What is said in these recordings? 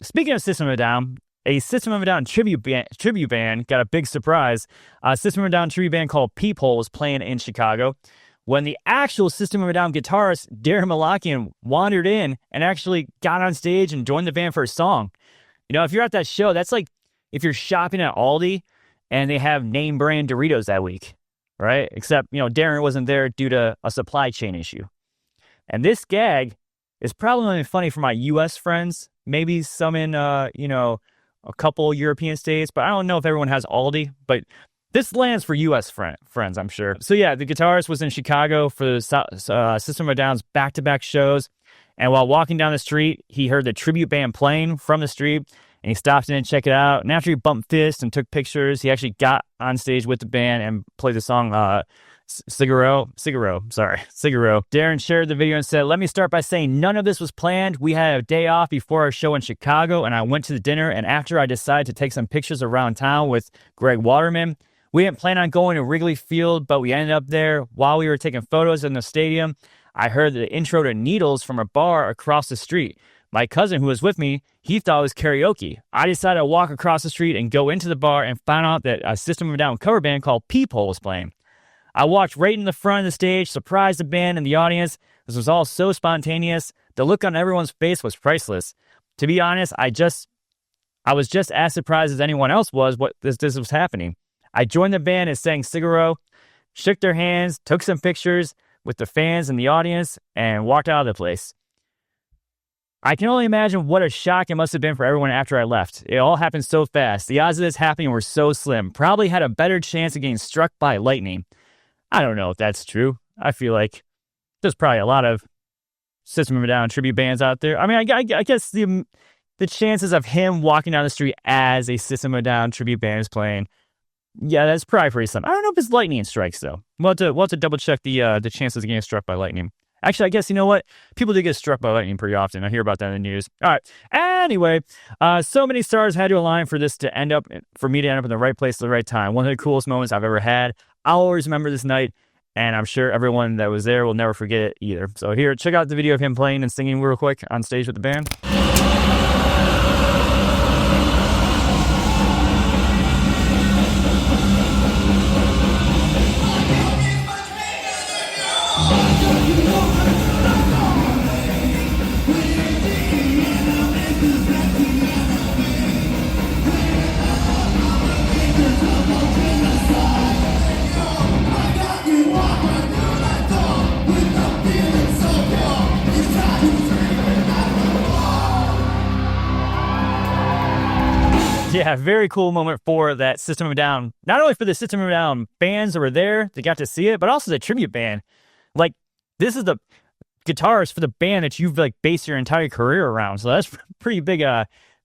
speaking of System of a Down, a System of a Down tribute band got a big surprise. A System of a Down tribute band called Peephole was playing in Chicago when the actual System of a Down guitarist, Daron Malakian, wandered in and actually got on stage and joined the band for a song. You know, if you're at that show, that's like if you're shopping at Aldi and they have name brand Doritos that week, right? Except, you know, Daron wasn't there due to a supply chain issue. And this gag is probably only funny for my U.S. friends, maybe some in, you know, a couple European states, but I don't know if everyone has Aldi, but this lands for U.S. friends, I'm sure. So yeah, the guitarist was in Chicago for the System of a Down's back-to-back shows, and while walking down the street, he heard the tribute band playing from the street, and he stopped in and checked it out. And after he bumped fists and took pictures, he actually got on stage with the band and played the song Cigaro. Daron shared the video and said, "Let me start by saying none of this was planned. We had a day off before our show in Chicago, and I went to the dinner, and after I decided to take some pictures around town with Greg Waterman. We didn't plan on going to Wrigley Field, but we ended up there. While we were taking photos in the stadium, I heard the intro to Needles from a bar across the street. My cousin who was with me, he thought it was karaoke. I decided to walk across the street and go into the bar and found out that a System of a Down cover band called Peephole was playing. I walked right in the front of the stage, surprised the band and the audience. This was all so spontaneous. The look on everyone's face was priceless. To be honest, I was just as surprised as anyone else was what this was happening. I joined the band and sang Cigaro, shook their hands, took some pictures with the fans and the audience, and walked out of the place. I can only imagine what a shock it must have been for everyone after I left. It all happened so fast. The odds of this happening were so slim. Probably had a better chance of getting struck by lightning." I don't know if that's true. I feel like there's probably a lot of System of a Down tribute bands out there. I mean, I guess the chances of him walking down the street as a System of a Down tribute band is playing, yeah, that's probably pretty slim. I don't know if it's lightning strikes, though. We'll have to double check the chances of getting struck by lightning. Actually, I guess, you know what? People do get struck by lightning pretty often. I hear about that in the news. All right. Anyway, so many stars had to align for me to end up in the right place at the right time. One of the coolest moments I've ever had. I'll always remember this night, and I'm sure everyone that was there will never forget it either. So here, check out the video of him playing and singing real quick on stage with the band. Yeah, very cool moment for that System of a Down. Not only for the System of a Down fans that were there, they got to see it, but also the tribute band. Like, this is the guitarist for the band that you've like based your entire career around. So that's pretty big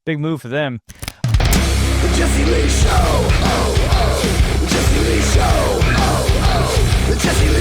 move for them. The Jesse Lee Show. The Jesse Lee Show. The Jesse Lee